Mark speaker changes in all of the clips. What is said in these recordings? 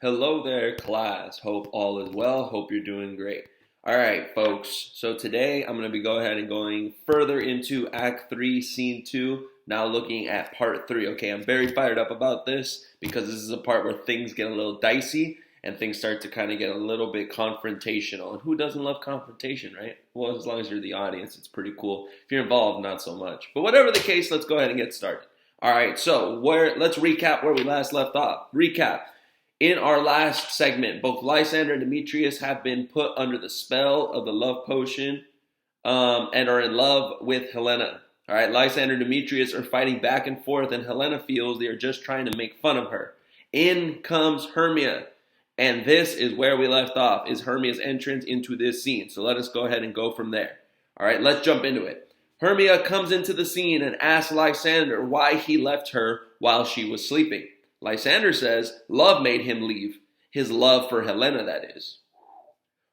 Speaker 1: Hello there, class. Hope all is well. Hope you're doing great. All right, folks. So today I'm going to be going further into Act 3, Scene 2, now looking at Part 3. Okay, I'm very fired up about this because this is a part where things get a little dicey and things start to kind of get a little bit confrontational. And who doesn't love confrontation, right? Well, as long as you're the audience, it's pretty cool. If you're involved, not so much. But whatever the case, let's go ahead and get started. All right, so let's recap where we last left off. Recap. In our last segment, both Lysander and Demetrius have been put under the spell of the love potion and are in love with Helena. All right, Lysander and Demetrius are fighting back and forth, and Helena feels they are just trying to make fun of her. In comes Hermia, and this is where we left off, is Hermia's entrance into this scene. So let us go ahead and go from there. All right, let's jump into it. Hermia comes into the scene and asks Lysander why he left her while she was sleeping. Lysander says love made him leave. His love for Helena, that is.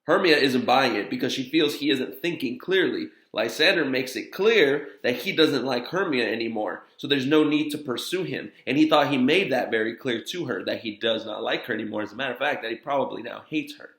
Speaker 1: Hermia isn't buying it because she feels he isn't thinking clearly. Lysander makes it clear that he doesn't like Hermia anymore, so there's no need to pursue him. And he thought he made that very clear to her, that he does not like her anymore. As a matter of fact, that he probably now hates her.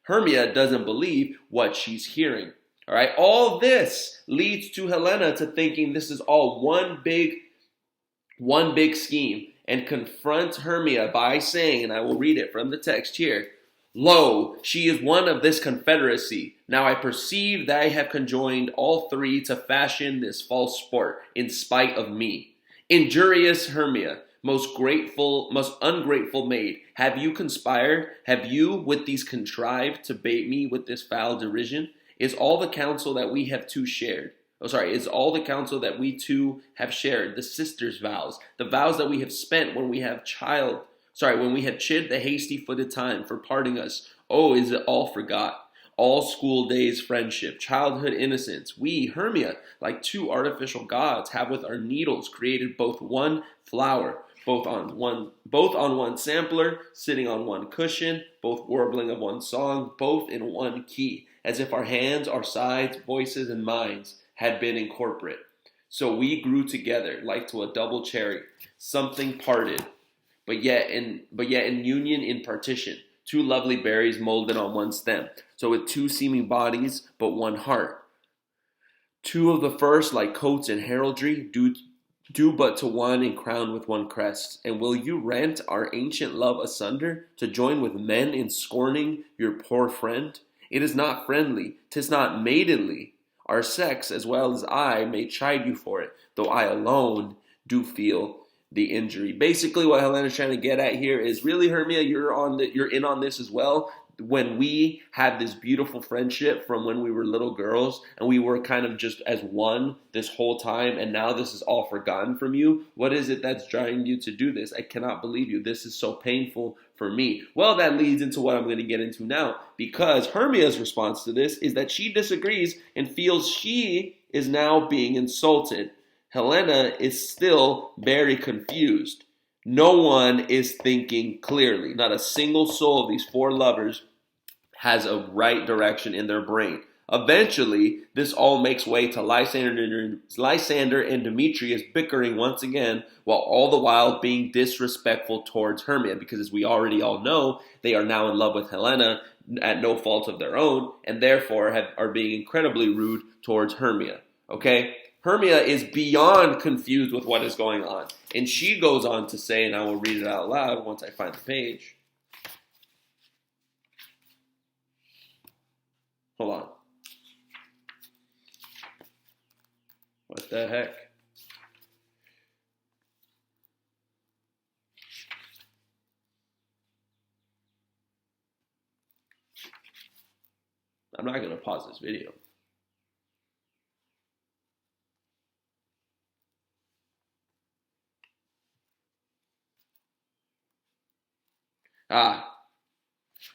Speaker 1: Hermia doesn't believe what she's hearing. All right, all this leads to Helena to thinking this is all one big scheme, and confronts Hermia by saying, and I will read it from the text here, "Lo, she is one of this confederacy. Now I perceive that I have conjoined all three to fashion this false sport, in spite of me. Injurious Hermia, most ungrateful maid, have you conspired? Have you with these contrived to bait me with this foul derision? Is all the counsel that we have two shared? Is all the counsel that we two have shared, the sisters' vows, the vows that we have spent when we have chid the hasty-footed time for parting us. Oh, is it all forgot? All school days friendship, childhood innocence. We, Hermia, like two artificial gods, have with our needles created both one flower, both on one sampler, sitting on one cushion, both warbling of one song, both in one key, as if our hands, our sides, voices, and minds had been incorporate. So we grew together like to a double cherry, something parted, but yet in union in partition, two lovely berries molded on one stem, so with two seeming bodies, but one heart. Two of the first like coats in heraldry, due but to one and crowned with one crest. And will you rent our ancient love asunder to join with men in scorning your poor friend? It is not friendly, 'tis not maidenly. Our sex, as well as I, may chide you for it, though I alone do feel the injury." Basically, what Helena's trying to get at here is, really, Hermia, you're in on this as well. When we had this beautiful friendship from when we were little girls, and we were kind of just as one this whole time, and now this is all forgotten from you. What is it that's driving you to do this? I cannot believe you. This is so painful for me. Well, that leads into what I'm going to get into now, because Hermia's response to this is that she disagrees and feels she is now being insulted. Helena is still very confused. No one is thinking clearly. Not a single soul of these four lovers has a right direction in their brain. Eventually, this all makes way to Lysander and Demetrius bickering once again, while all the while being disrespectful towards Hermia, because as we already all know, they are now in love with Helena at no fault of their own, and therefore are being incredibly rude towards Hermia. Okay? Hermia is beyond confused with what is going on. And she goes on to say, and I will read it out loud once I find the page. Hold on. What the heck? I'm not going to pause this video.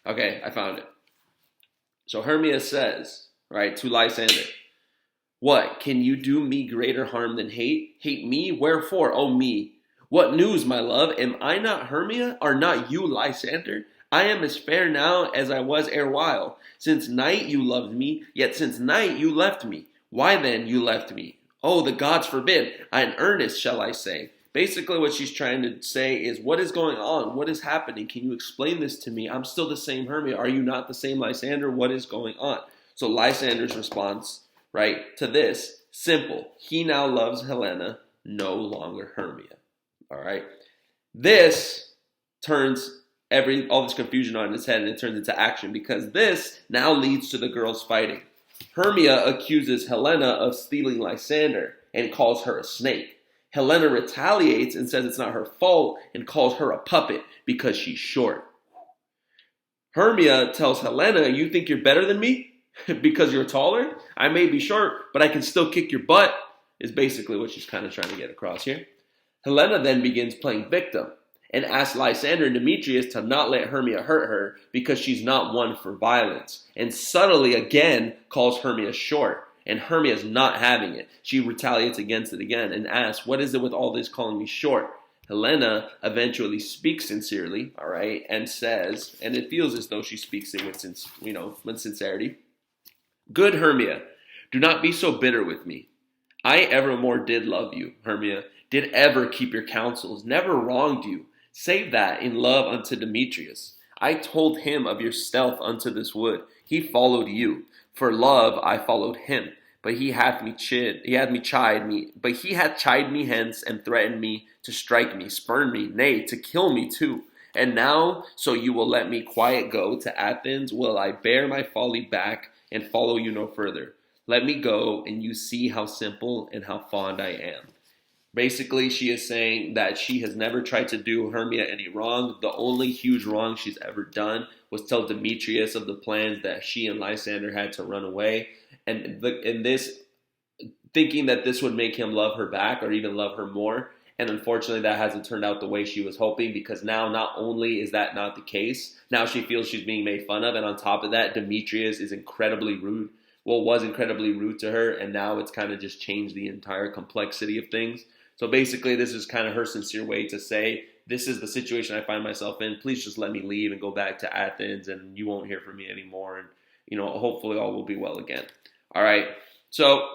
Speaker 1: Okay, I found it. So Hermia says, right, to Lysander, "What, can you do me greater harm than hate? Hate me? Wherefore, oh me? What news, my love? Am I not Hermia? Are not you Lysander? I am as fair now as I was erewhile. Since night you loved me, yet since night you left me. Why then you left me? Oh, the gods forbid! In earnest shall I say. Basically, what she's trying to say is, what is going on? What is happening? Can you explain this to me? I'm still the same Hermia. Are you not the same Lysander? What is going on? So Lysander's response, right, to this, simple. He now loves Helena, no longer Hermia. All right. This turns all this confusion on its head, and it turns into action, because this now leads to the girls fighting. Hermia accuses Helena of stealing Lysander and calls her a snake. Helena retaliates and says it's not her fault and calls her a puppet because she's short. Hermia tells Helena, you think you're better than me because you're taller? I may be short, but I can still kick your butt, is basically what she's kind of trying to get across here. Helena then begins playing victim and asks Lysander and Demetrius to not let Hermia hurt her because she's not one for violence, and subtly again calls Hermia short. And Hermia's not having it. She retaliates against it again and asks, what is it with all this calling me short? Helena eventually speaks sincerely, all right, and says, and it feels as though she speaks it with sincerity. Good Hermia, do not be so bitter with me. I evermore did love you, Hermia, did ever keep your counsels, never wronged you, save that in love unto Demetrius. I told him of your stealth unto this wood. He followed you. For love I followed him, but he hath chid me hence, and threatened me to strike me, spurn me, nay, to kill me too. And now, so you will let me quiet go to Athens, will I bear my folly back, and follow you no further. Let me go, and you see how simple and how fond I am. Basically, she is saying that she has never tried to do Hermia any wrong. The only huge wrong she's ever done was tell Demetrius of the plans that she and Lysander had to run away. And this, thinking that this would make him love her back or even love her more. And unfortunately, that hasn't turned out the way she was hoping, because now not only is that not the case, now she feels she's being made fun of. And on top of that, Demetrius is incredibly rude. Well, was incredibly rude to her. And now it's kind of just changed the entire complexity of things. So basically, this is kind of her sincere way to say, this is the situation I find myself in. Please just let me leave and go back to Athens, and you won't hear from me anymore. And, hopefully all will be well again. All right. So,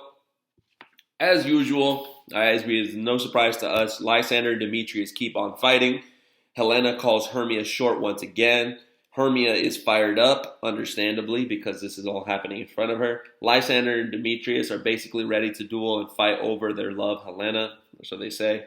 Speaker 1: as usual, it's no surprise to us, Lysander and Demetrius keep on fighting. Helena calls Hermia short once again. Hermia is fired up, understandably, because this is all happening in front of her. Lysander and Demetrius are basically ready to duel and fight over their love, Helena, so they say.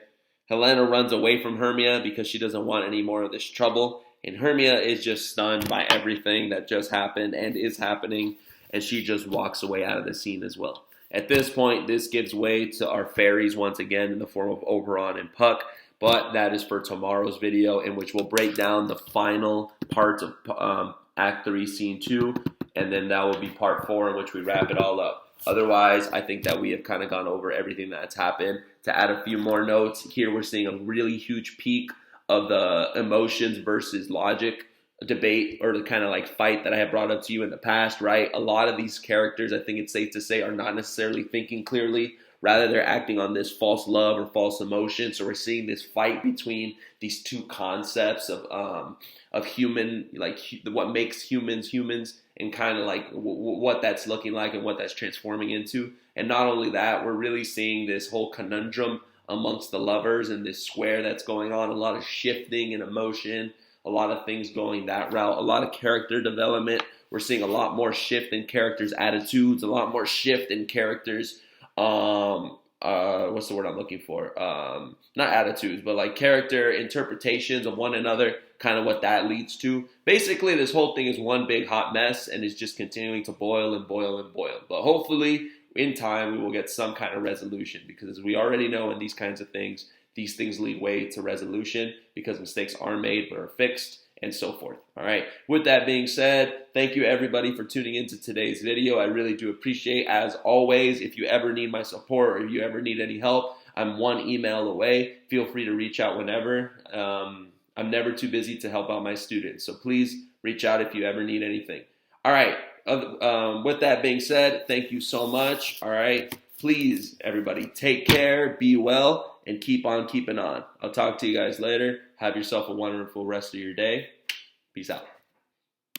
Speaker 1: Helena runs away from Hermia because she doesn't want any more of this trouble. And Hermia is just stunned by everything that just happened and is happening, and she just walks away out of the scene as well. At this point, this gives way to our fairies once again in the form of Oberon and Puck. But that is for tomorrow's video, in which we'll break down the final parts of Act 3, Scene 2, and then that will be Part 4, in which we wrap it all up. Otherwise, I think that we have kind of gone over everything that's happened. To add a few more notes, here we're seeing a really huge peak of the emotions versus logic debate, or the kind of like fight that I have brought up to you in the past, right? A lot of these characters, I think it's safe to say, are not necessarily thinking clearly. Rather, they're acting on this false love or false emotion. So we're seeing this fight between these two concepts of human, like what makes humans humans, and kind of like what that's looking like and what that's transforming into. And not only that, we're really seeing this whole conundrum amongst the lovers and this square that's going on. A lot of shifting and emotion, a lot of things going that route, a lot of character development. We're seeing a lot more shift in characters' attitudes, a lot more shift in characters' what's the word I'm looking for? Not attitudes, but like character interpretations of one another, kind of what that leads to. Basically, this whole thing is one big hot mess and is just continuing to boil and boil and boil. But hopefully, in time, we will get some kind of resolution, because as we already know in these kinds of things, these things lead way to resolution because mistakes are made but are fixed, and so forth. All right. With that being said, thank you everybody for tuning into today's video. I really do appreciate, as always, if you ever need my support or if you ever need any help, I'm one email away. Feel free to reach out whenever. I'm never too busy to help out my students. So please reach out if you ever need anything. All right. With that being said, thank you so much. All right. Please, everybody, take care, be well, and keep on keeping on. I'll talk to you guys later. Have yourself a wonderful rest of your day. Peace out.